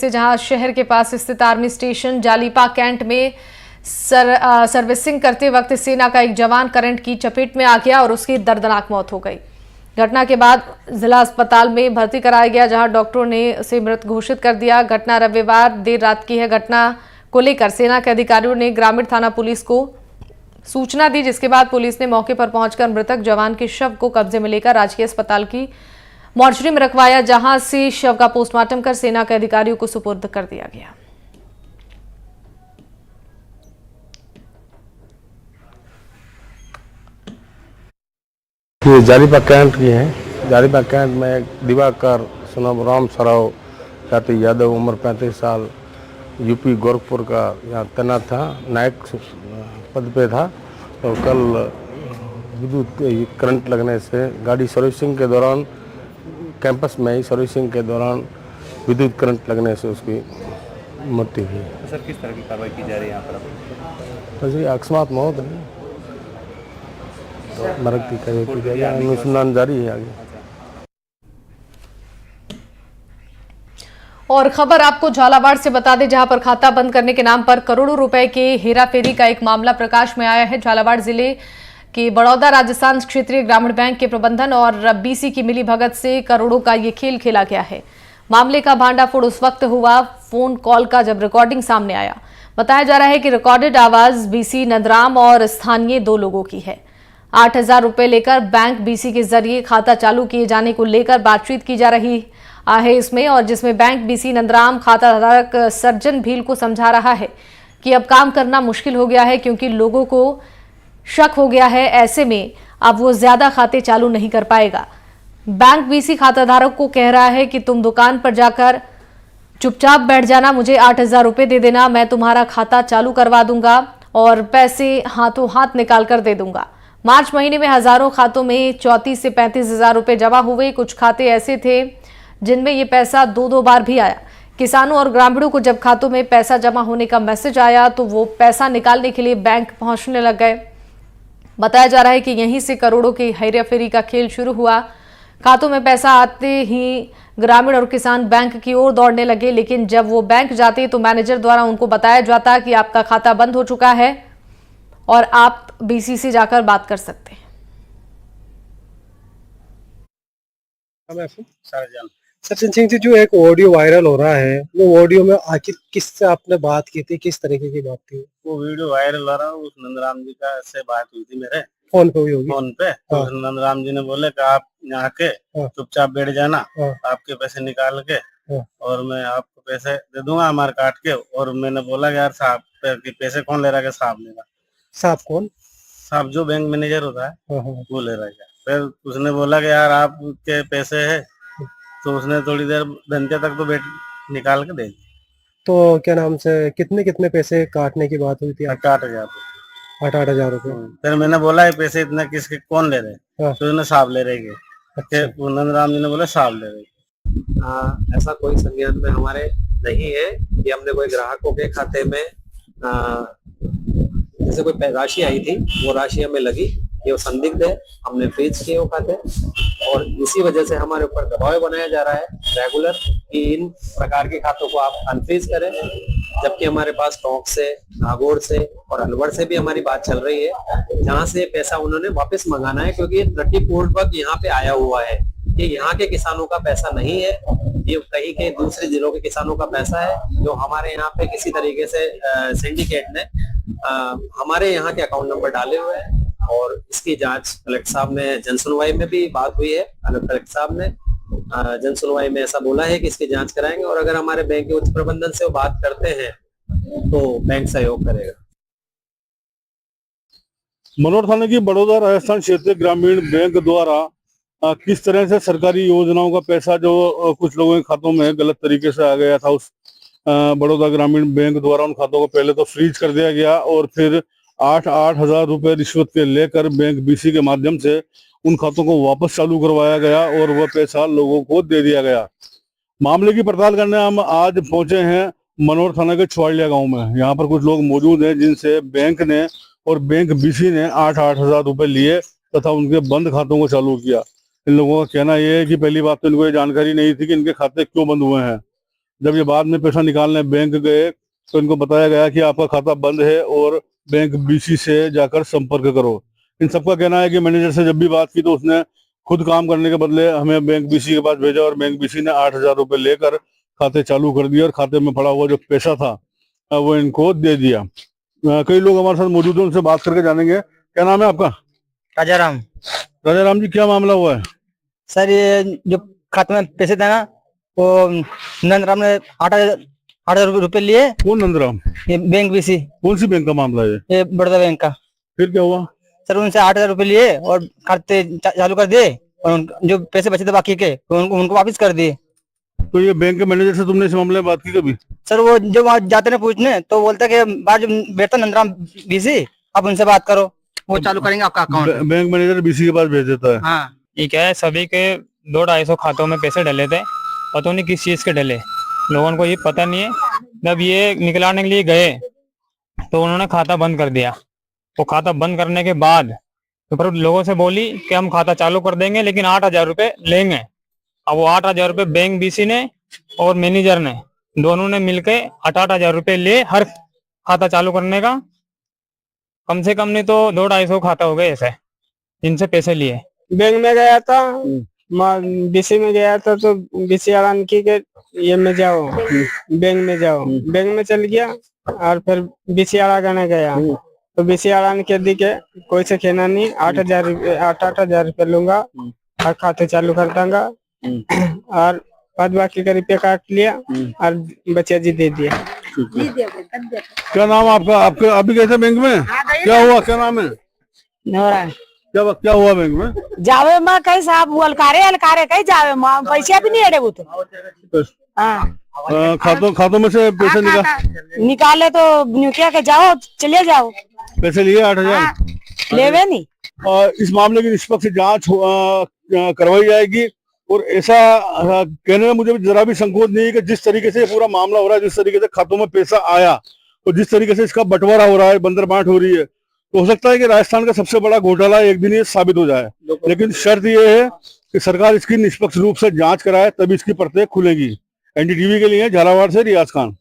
से जहां शहर के पास स्थित आर्मी स्टेशन जालीपा कैंट में सर्विसिंग करते वक्त सेना का एक जवान करंट की चपेट में आ गया और उसकी दर्दनाक मौत हो गई। घटना के बाद जिला अस्पताल में भर्ती कराया गया, जहां डॉक्टरों ने उसे मृत घोषित कर दिया। घटना रविवार देर रात की है। घटना को लेकर सेना के अधिकारियों ने ग्रामीण थाना पुलिस को सूचना दी, जिसके बाद पुलिस ने मौके पर पहुंचकर मृतक जवान के शव को कब्जे में लेकर राजकीय अस्पताल की मॉर्चरी में रखवाया, जहां से शव का पोस्टमार्टम कर सेना के अधिकारियों को सुपुर्द कर दिया गया। ये जालीपा कैंट की है। जालीपा कैंट में एक दिवाकर सुनाम राम सराव जाति यादव, उम्र 35 साल, यूपी गोरखपुर का यहाँ तैनात था, नायक पद पे था। तो कल विद्युत करंट लगने से गाड़ी सर्विसिंग के दौरान, कैंपस में ही सर्विसिंग के दौरान विद्युत करंट लगने से उसकी मृत्यु हुई। सर, किस तरह की कार्रवाई की जा रही है यहाँ पर? तो ये अकस्मात मौत है, तो मरक की कार्रवाई की जाएगी, अनुसंधान जारी है आगे। और खबर आपको झालावाड़ से बता दें, जहां पर खाता बंद करने के नाम पर करोड़ों रुपए के हेराफेरी का एक मामला प्रकाश में आया है। झालावाड़ जिले के बड़ौदा राजस्थान क्षेत्रीय ग्रामीण बैंक के प्रबंधन और बीसी की मिलीभगत से करोड़ों का ये खेल खेला गया है। मामले का भांडाफोड़ उस वक्त हुआ फोन कॉल का जब रिकॉर्डिंग सामने आया। बताया जा रहा है कि रिकॉर्डेड आवाज बीसी नंदराम और स्थानीय 2 लोगों की है। 8,000 रुपए लेकर बैंक बीसी के जरिए खाता चालू किए जाने को लेकर बातचीत की जा रही है इसमें, और जिसमें बैंक बीसी नंदराम खाता धारक सर्जन भील को समझा रहा है कि अब काम करना मुश्किल हो गया है, क्योंकि लोगों को शक हो गया है। ऐसे में अब वो ज्यादा खाते चालू नहीं कर पाएगा। बैंक बीसी खाता धारक को कह रहा है कि तुम दुकान पर जाकर चुपचाप बैठ जाना, मुझे 8,000 रुपए दे देना, मैं तुम्हारा खाता चालू करवा दूंगा और पैसे हाथों हाथ निकाल कर दे दूंगा। मार्च महीने में हजारों खातों में 34 से 35,000 रुपए जमा हुए। कुछ खाते ऐसे थे जिनमें ये पैसा 2-2 बार भी आया। किसानों और ग्रामीणों को जब खातों में पैसा जमा होने का मैसेज आया तो वो पैसा निकालने के लिए बैंक पहुंचने लग गए। बताया जा रहा है कि यहीं से करोड़ों की हेराफेरी का खेल शुरू हुआ। खातों में पैसा आते ही ग्रामीण और किसान बैंक की ओर दौड़ने लगे, लेकिन जब वो बैंक जाते तो मैनेजर द्वारा उनको बताया जाता कि आपका खाता बंद हो चुका है और आप बीसी से जाकर बात कर सकते हैं। सचिन सिंह जी, जो एक ऑडियो वायरल हो रहा है, वो ऑडियो में आखिर किससे आपने बात की थी, किस तरीके की बात थी? वो वीडियो वायरल हो रहा है, उस नंदराम जी का से बात हुई थी मेरे फोन पे हुई होगी। फोन पे। हाँ। तो नंदराम जी ने बोले कि आप यहाँ के चुपचाप बैठ जाना, आपके पैसे निकाल के और मैं आपको पैसे दे दूंगा हमारे काट के। और मैंने बोला कि यार साहब कि पैसे कौन ले रहा है? साहब लेगा। साहब कौन? साहब जो बैंक मैनेजर होता है वो ले रहा है। फिर उसने बोला कि यार आपके पैसे है, तो उसने थोड़ी देर घंटे तक तो बैठ निकाल के दे दी। तो क्या नाम से कितने पैसे काटने की बात हुई थी? 8,000। 8,000 रुपए। फिर मैंने बोला ये पैसे इतना किसके कौन ले रहे? तो उसने साहब ले रहे। अच्छा। नंदराम जी ने बोला साहब ले रहे। ऐसा कोई संज्ञान में हमारे नहीं है कि हमने कोई ग्राहकों के खाते में जैसे कोई राशि आई थी, वो राशि हमें लगी, ये संदिग्ध है, हमने फ्रीज किए वो खाते। और इसी वजह से हमारे ऊपर दबाव बनाया जा रहा है रेगुलर कि इन प्रकार के खातों को आप अनफ्रीज करें, जबकि हमारे पास टोंक से, नागौर से और अलवर से भी हमारी बात चल रही है, जहां से पैसा उन्होंने वापस मंगाना है, क्योंकि ये त्रुटिपूर्वक यहाँ पे आया हुआ है। ये यहाँ के किसानों का पैसा नहीं है, ये कहीं के दूसरे जिलों के किसानों का पैसा है, जो हमारे यहाँ पे किसी तरीके से सिंडिकेट ने हमारे यहाँ के अकाउंट नंबर डाले हुए हैं। और इसकी जांच कलेक्टर साहब ने, जनसुनवाई में भी बात हुई है, कलेक्टर साहब ने जनसुनवाई में ऐसा बोला है कि इसकी जांच कराएंगे, और अगर हमारे बैंक के उच्च प्रबंधन से वो बात करते हैं तो बैंक सहयोग करेगा। मनोर थाने की बड़ौदा राजस्थान क्षेत्रीय ग्रामीण बैंक द्वारा किस तरह से सरकारी योजनाओं का पैसा जो कुछ लोगों के खातों में गलत तरीके से आ गया था, उस बड़ौदा ग्रामीण बैंक द्वारा उन खातों को पहले तो फ्रीज कर दिया गया और फिर 8,000 रुपए रिश्वत के लेकर बैंक बीसी के माध्यम से उन खातों को वापस चालू करवाया गया और वह पैसा लोगों को दे दिया गया। मामले की पड़ताल करने हम आज पहुंचे हैं मनोर थाना के छुआड़िया गांव में। यहाँ पर कुछ लोग मौजूद हैं जिनसे बैंक ने और बैंक बीसी ने 8,000 रुपए लिए तथा उनके बंद खातों को चालू किया। इन लोगों का कहना यह है कि पहली बात तो इनको ये जानकारी नहीं थी कि इनके खाते क्यों बंद हुए हैं। जब ये बाद में पैसा निकालने बैंक गए तो इनको बताया गया कि आपका खाता बंद है और बैंक बीसी से जाकर संपर्क करो। इन सबका कहना है कि मैनेजर से जब भी बात की तो उसने खुद काम करने के बदले हमें बैंक बीसी के पास भेजा और बैंक बीसी ने 8,000 रुपए लेकर खाते चालू कर दिए और खाते में पड़ा हुआ जो पैसा था वो इनको दे दिया। कई लोग हमारे साथ मौजूद हैं, उनसे बात करके जानेंगे। क्या नाम है आपका? राजाराम। राजाराम जी, क्या मामला हुआ है? सर ये जो खाते में पैसे थे ना, वो नंदराम ने 8,000 रुपए लिए। कौन नंदराम? ये बैंक बीसी। कौन सी बैंक का मामला है ये बड़ौदा बैंक का। फिर क्या हुआ? सर उनसे 8,000 रुपए लिए और खाते चालू कर दिए और जो पैसे बचे थे बाकी के उनको वापस कर दिए। तो ये बैंक के मैनेजर से तुमने इस मामले में बात की कभी? सर वो जो वहाँ जाते ना पूछने तो बोलता कि बाहर जो बैठता नंदराम बीसी, आप उनसे बात करो, वो चालू करेंगे आपका अकाउंट। बैंक मैनेजर बीसी के पास भेज देता है। हाँ, ये क्या है, सभी के 200-250 खातों में पैसे डले थे, पता नहीं किस चीज के डले, लोगों को ये पता नहीं है। जब ये निकलाने के लिए गए तो उन्होंने खाता बंद कर दिया। वो खाता बंद करने के बाद तो फिर लोगों से बोली कि हम खाता चालू कर देंगे लेकिन 8,000 रुपए लेंगे। अब वो 8,000 रुपए बैंक बीसी ने और मैनेजर ने दोनों ने मिलके 8,000 रुपए लिए हर खाता चालू करने का। कम से कम नहीं तो 200-250 खाता हो गए ऐसे जिनसे पैसे लिए। बैंक में गया था, बीसी में गया था तो बीसी ऐलान की कि ये में जाओ, बैंक में जाओ। बैंक में चल गया और फिर बीसी ऐलान करने गया तो बीसी ऐलान के दी के कोई से कहना नहीं, 8,000 रुपये लूंगा और खाते चालू कर दूंगा और बाद बाकी का रुपया काट लिया और बच्चे जी दे दिया। क्या नाम आपका? आपके अभी कैसे बैंक में क्या हुआ? क्या नाम है? क्या हुआ बैंक में? जावे माँ कहीं साहब अलकारे कहीं जावे माँ पैसे भी नहीं अड़े वो तो। हाँ, खातों में से पैसे निकाले तो क्या के जाओ, चले जाओ। पैसे लिए 8,000 लेवे नहीं। और इस मामले की निष्पक्ष जांच करवाई जाएगी। और ऐसा कहने में मुझे जरा भी संकोच नहीं है कि जिस तरीके से पूरा मामला हो रहा है, जिस तरीके से खातों में पैसा आया और जिस तरीके से इसका बंटवारा हो रहा है, बंदरबांट हो रही है, तो हो सकता है कि राजस्थान का सबसे बड़ा घोटाला एक दिन ये साबित हो जाए। लेकिन शर्त ये है कि सरकार इसकी निष्पक्ष रूप से जांच कराए, तभी इसकी परतें खुलेंगी। एनडीटीवी के लिए झालावाड़ से रियाज खान।